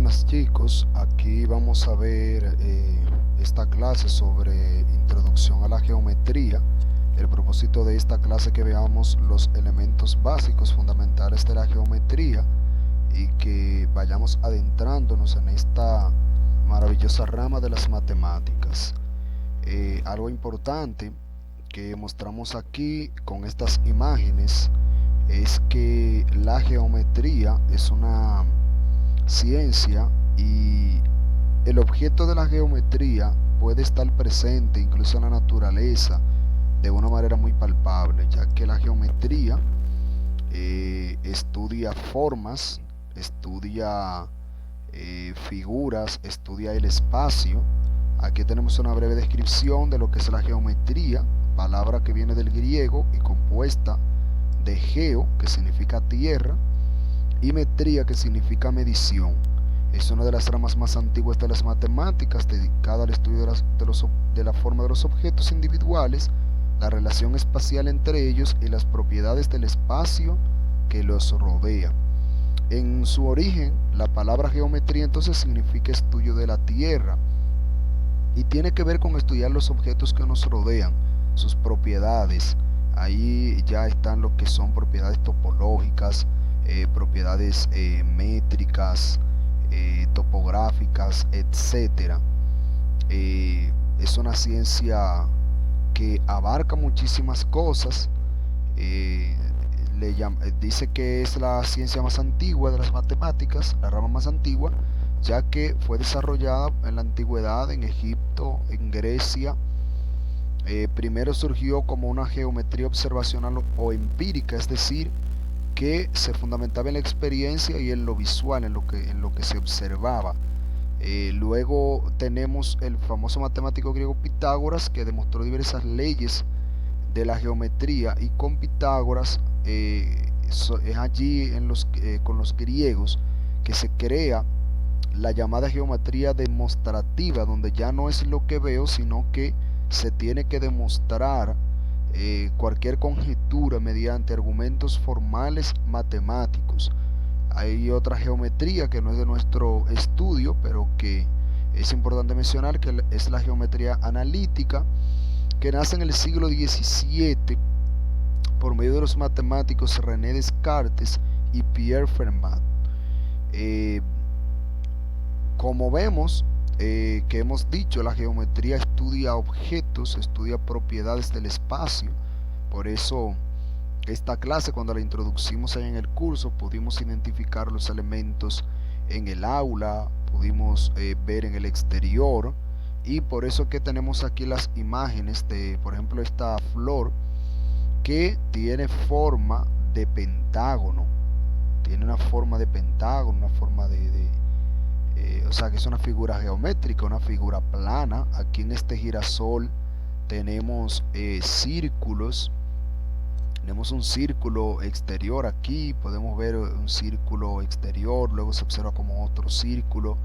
Buenas chicos, aquí vamos a ver esta clase sobre introducción a la geometría. El propósito de esta clase es que veamos los elementos básicos fundamentales de la geometría y que vayamos adentrándonos en esta maravillosa rama de las matemáticas. Algo importante que mostramos aquí con estas imágenes es que la geometría es una ciencia y el objeto de la geometría puede estar presente incluso en la naturaleza de una manera muy palpable, ya que la geometría estudia formas, estudia figuras, estudia el espacio. Aquí tenemos una breve descripción de lo que es la geometría, palabra que viene del griego y compuesta de geo, que significa tierra, y metría, que significa medición. Es una de las ramas más antiguas de las matemáticas, dedicada al estudio de la forma de los objetos individuales, la relación espacial entre ellos y las propiedades del espacio que los rodea. En su origen, la palabra geometría entonces significa estudio de la Tierra y tiene que ver con estudiar los objetos que nos rodean, sus propiedades. Ahí ya están lo que son propiedades topológicas, propiedades métricas, topográficas, etcétera. Es una ciencia que abarca muchísimas cosas. Dice que es la ciencia más antigua de las matemáticas, la rama más antigua, ya que fue desarrollada en la antigüedad en Egipto, en Grecia. Primero surgió como una geometría observacional o empírica, es decir, que se fundamentaba en la experiencia y en lo visual, en lo que se observaba. Luego tenemos el famoso matemático griego Pitágoras, que demostró diversas leyes de la geometría, y con Pitágoras es allí con los griegos que se crea la llamada geometría demostrativa, donde ya no es lo que veo, sino que se tiene que demostrar cualquier conjetura mediante argumentos formales matemáticos. Hay otra geometría que no es de nuestro estudio, pero que es importante mencionar, que es la geometría analítica, que nace en el siglo XVII por medio de los matemáticos René Descartes y Pierre Fermat. Como vemos, que hemos dicho, la geometría estudia objetos, estudia propiedades del espacio. Por eso esta clase, cuando la introducimos ahí en el curso, pudimos identificar los elementos en el aula, pudimos ver en el exterior, y por eso que tenemos aquí las imágenes de, por ejemplo, esta flor que tiene forma de pentágono, tiene una forma de pentágono, una forma o sea que es una figura geométrica, una figura plana. Aquí en este girasol tenemos círculos. Tenemos un círculo exterior aquí, podemos ver un círculo exterior, luego se observa como otro círculo,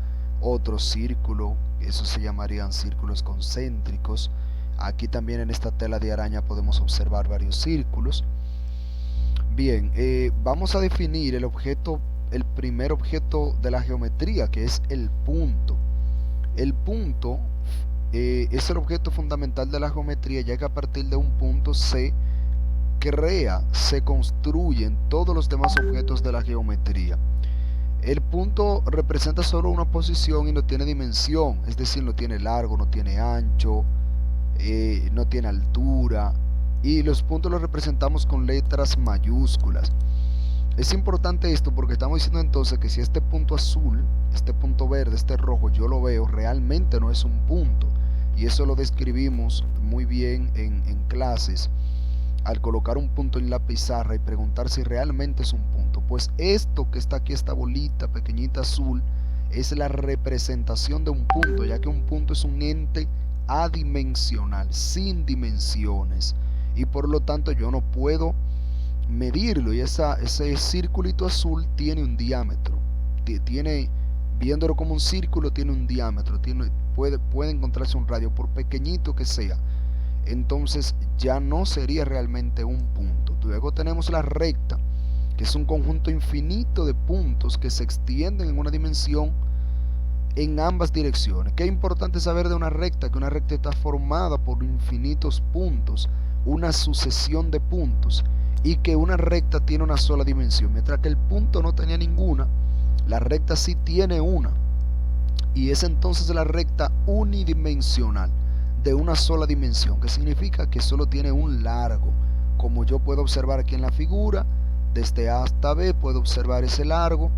eso se llamarían círculos concéntricos. Aquí también en esta tela de araña podemos observar varios círculos. Bien, vamos a definir el primer objeto de la geometría, que es el punto. El punto es el objeto fundamental de la geometría, ya que a partir de un punto se construyen todos los demás objetos de la geometría. El punto representa solo una posición y no tiene dimensión, es decir, no tiene largo, no tiene ancho, no tiene altura, y los puntos los representamos con letras mayúsculas. Es importante esto porque estamos diciendo entonces que si este punto azul, este punto verde, este rojo, yo lo veo, realmente no es un punto. Y eso lo describimos muy bien en clases, al colocar un punto en la pizarra y preguntar si realmente es un punto. Pues esto que está aquí, esta bolita pequeñita azul, es la representación de un punto, ya que un punto es un ente adimensional, sin dimensiones, y por lo tanto yo no puedo medirlo, y ese circulito azul tiene un diámetro, viéndolo como un círculo, tiene un diámetro, puede encontrarse un radio, por pequeñito que sea. Entonces ya no sería realmente un punto. Luego tenemos la recta, que es un conjunto infinito de puntos que se extienden en una dimensión en ambas direcciones. ¿Qué es importante saber de una recta? Que una recta está formada por infinitos puntos, una sucesión de puntos, y que una recta tiene una sola dimensión, mientras que el punto no tenía ninguna, la recta sí tiene una, y es entonces la recta unidimensional, de una sola dimensión, que significa que solo tiene un largo, como yo puedo observar aquí en la figura. Desde A hasta B puedo observar ese largo.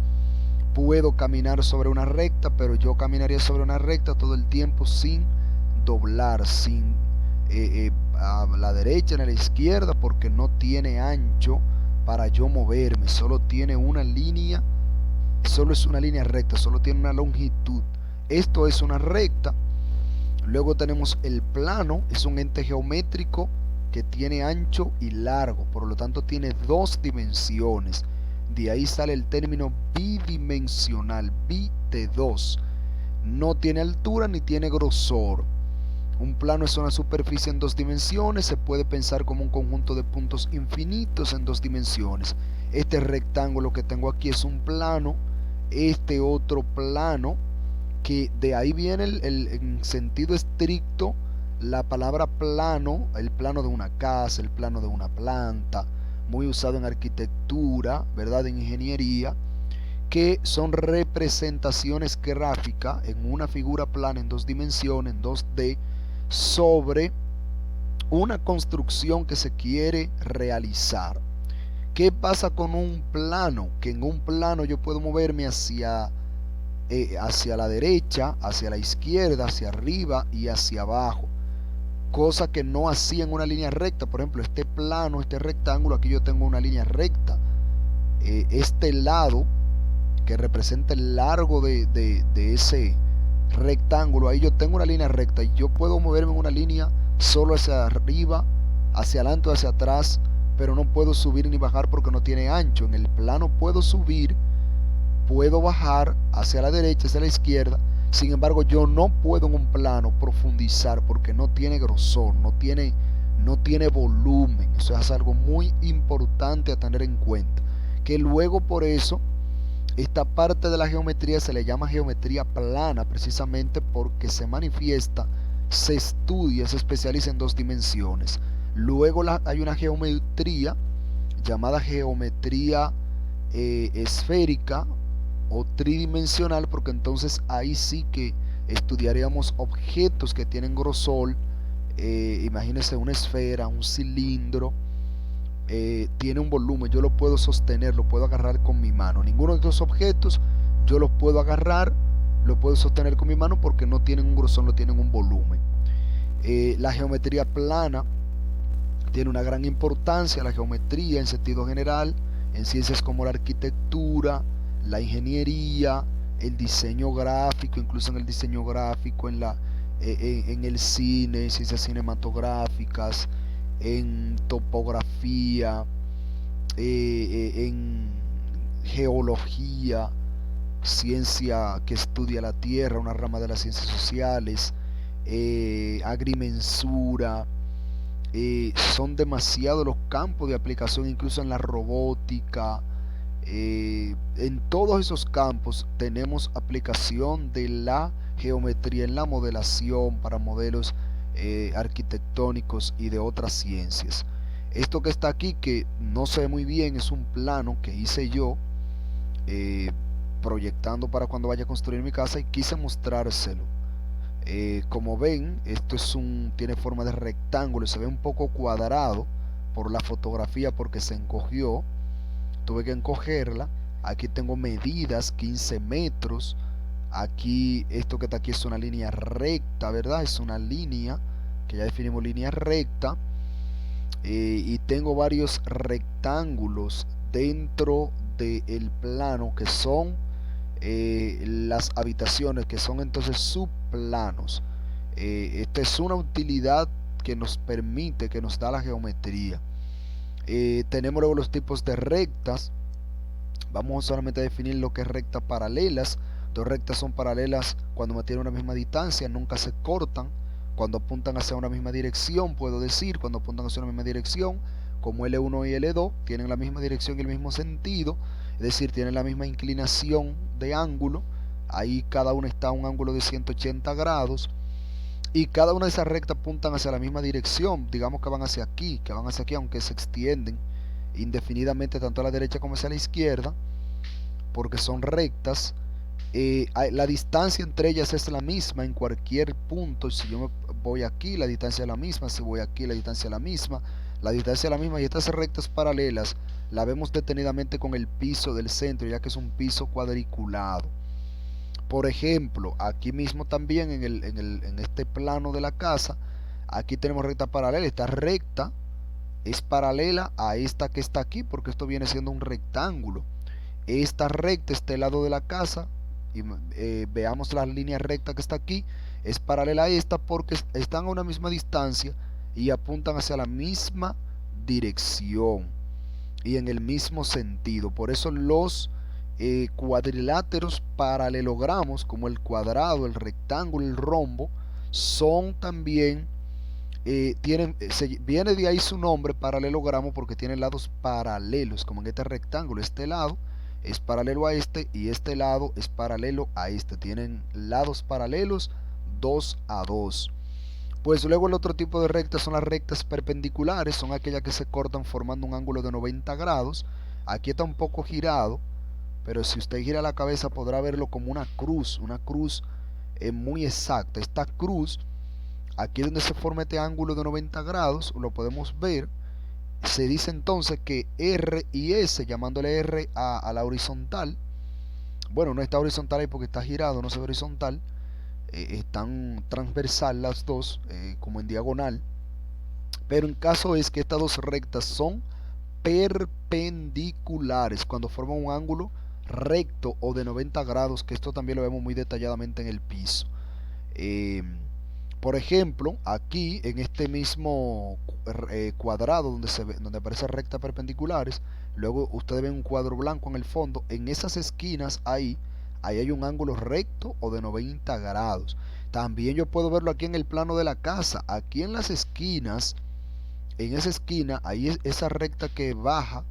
Puedo caminar sobre una recta, pero yo caminaría sobre una recta todo el tiempo sin doblar, sin a la derecha ni a la izquierda, porque no tiene ancho para yo moverme, solo tiene una línea, solo es una línea recta, solo tiene una longitud. Esto es una recta. Luego tenemos el plano, es un ente geométrico que tiene ancho y largo, por lo tanto tiene dos dimensiones. De ahí sale el término bidimensional, bi de dos. No tiene altura ni tiene grosor. Un plano es una superficie en dos dimensiones, se puede pensar como un conjunto de puntos infinitos en dos dimensiones. Este rectángulo que tengo aquí es un plano, este otro plano, que de ahí viene en sentido estricto la palabra plano, el plano de una casa, el plano de una planta, muy usado en arquitectura, ¿verdad? En ingeniería, que son representaciones gráficas en una figura plana en dos dimensiones, en 2D, sobre una construcción que se quiere realizar. ¿Qué pasa con un plano? Que en un plano yo puedo moverme hacia la derecha, hacia la izquierda, hacia arriba y hacia abajo, cosa que no hacía en una línea recta. Por ejemplo, este plano, este rectángulo, aquí yo tengo una línea recta. Este lado que representa el largo de ese rectángulo, ahí yo tengo una línea recta y yo puedo moverme en una línea solo hacia arriba, hacia adelante o hacia atrás, pero no puedo subir ni bajar porque no tiene ancho. En el plano puedo subir, puedo bajar hacia la derecha, hacia la izquierda. Sin embargo, yo no puedo en un plano profundizar porque no tiene grosor, no tiene volumen. Eso es algo muy importante a tener en cuenta, que luego por eso esta parte de la geometría se le llama geometría plana, precisamente porque se manifiesta, se estudia, se especializa en dos dimensiones. Luego hay una geometría llamada geometría esférica o tridimensional, porque entonces ahí sí que estudiaríamos objetos que tienen grosor. Imagínense una esfera, un cilindro, tiene un volumen, yo lo puedo sostener, lo puedo agarrar con mi mano. Ninguno de estos objetos yo los puedo agarrar, lo puedo sostener con mi mano porque no tienen un grosor, no tienen un volumen. La geometría plana tiene una gran importancia. La geometría en sentido general, en ciencias como la arquitectura, la ingeniería, el diseño gráfico, incluso en el diseño gráfico, en el cine, ciencias cinematográficas, en topografía, en geología, ciencia que estudia la tierra, una rama de las ciencias sociales, agrimensura. Son demasiados los campos de aplicación, incluso en la robótica. En todos esos campos tenemos aplicación de la geometría en la modelación para modelos arquitectónicos y de otras ciencias. Esto que está aquí, que no se ve muy bien, es un plano que hice yo proyectando para cuando vaya a construir mi casa, y quise mostrárselo. Como ven, esto tiene forma de rectángulo, se ve un poco cuadrado por la fotografía porque se encogió, tuve que encogerla. Aquí tengo medidas, 15 metros. Aquí, esto que está aquí es una línea recta, ¿verdad? Es una línea que ya definimos, línea recta. Y tengo varios rectángulos dentro del plano que son las habitaciones, que son entonces subplanos. Esta es una utilidad que nos permite, que nos da la geometría. Tenemos luego los tipos de rectas. Vamos solamente a definir lo que es rectas paralelas. Dos rectas son paralelas cuando mantienen una misma distancia, nunca se cortan. Cuando apuntan hacia una misma dirección, puedo decir, cuando apuntan hacia una misma dirección, como L1 y L2, tienen la misma dirección y el mismo sentido, es decir, tienen la misma inclinación de ángulo. ahí cada una está a un ángulo de 180 grados, y cada una de esas rectas apuntan hacia la misma dirección, digamos que van hacia aquí, aunque se extienden indefinidamente tanto a la derecha como hacia la izquierda, porque son rectas. La distancia entre ellas es la misma en cualquier punto. Si yo voy aquí, la distancia es la misma. Si voy aquí, la distancia es la misma. La distancia es la misma, y estas rectas paralelas la vemos detenidamente con el piso del centro, ya que es un piso cuadriculado. Por ejemplo, aquí mismo también en este plano de la casa, aquí tenemos recta paralela. Esta recta es paralela a esta que está aquí, porque esto viene siendo un rectángulo. Esta recta, este lado de la casa, y veamos la línea recta que está aquí, es paralela a esta porque están a una misma distancia y apuntan hacia la misma dirección y en el mismo sentido. Por eso los cuadriláteros paralelogramos, como el cuadrado, el rectángulo, el rombo, son también viene de ahí su nombre paralelogramo, porque tienen lados paralelos, como en este rectángulo. Este lado es paralelo a este y este lado es paralelo a este, tienen lados paralelos 2 a 2. Pues luego el otro tipo de rectas son las rectas perpendiculares, son aquellas que se cortan formando un ángulo de 90 grados. Aquí está un poco girado, pero si usted gira la cabeza podrá verlo como una cruz muy exacta. Esta cruz, aquí donde se forma este ángulo de 90 grados, lo podemos ver. Se dice entonces que R y S, llamándole R a la horizontal, bueno, no está horizontal ahí porque está girado, no se ve horizontal, están transversal las dos, como en diagonal, pero en caso es que estas dos rectas son perpendiculares, cuando forman un ángulo recto o de 90 grados, que esto también lo vemos muy detalladamente en el piso. Por ejemplo, aquí en este mismo cuadrado donde aparecen rectas perpendiculares, luego ustedes ven un cuadro blanco en el fondo. En esas esquinas ahí hay un ángulo recto o de 90 grados. También yo puedo verlo aquí en el plano de la casa. Aquí en las esquinas, en esa esquina, ahí es esa recta que baja,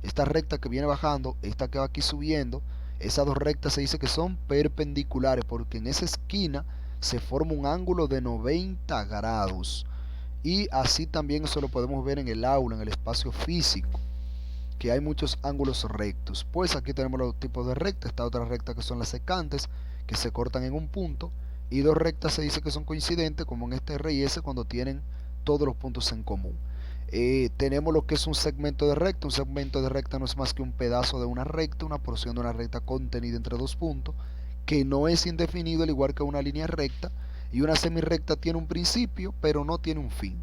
esta recta que viene bajando, esta que va aquí subiendo. Esas dos rectas se dice que son perpendiculares, porque en esa esquina se forma un ángulo de 90 grados. Y así también eso lo podemos ver en el aula, en el espacio físico, que hay muchos ángulos rectos. Pues aquí tenemos los tipos de rectas. Esta otra recta que son las secantes, que se cortan en un punto, y dos rectas se dice que son coincidentes, como en este R y S, cuando tienen todos los puntos en común. Tenemos lo que es un segmento de recta. Un segmento de recta no es más que un pedazo de una recta, una porción de una recta contenida entre dos puntos, que no es indefinido, al igual que una línea recta. Y una semirrecta tiene un principio, pero no tiene un fin,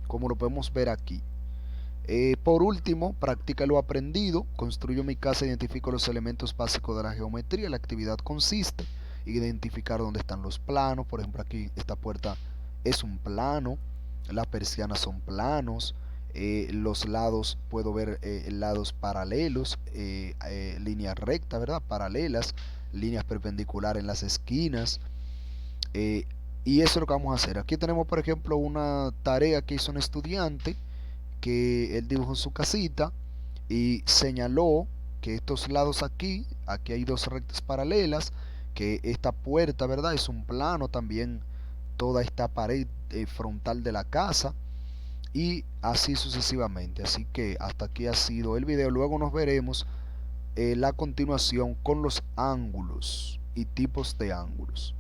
como lo podemos ver aquí. Por último, practica lo aprendido. Construyo mi casa, identifico los elementos básicos de la geometría. La actividad consiste en identificar dónde están los planos. Por ejemplo, aquí esta puerta es un plano, las persianas son planos, los lados, puedo ver lados paralelos, líneas rectas, ¿verdad? Paralelas, líneas perpendiculares en las esquinas. Y eso es lo que vamos a hacer. Aquí tenemos, por ejemplo, una tarea que hizo un estudiante, que él dibujó su casita y señaló que estos lados aquí hay dos rectas paralelas, que esta puerta, ¿verdad? Es un plano también, toda esta pared frontal de la casa, y así sucesivamente. Así que hasta aquí ha sido el video. Luego nos veremos la continuación con los ángulos y tipos de ángulos.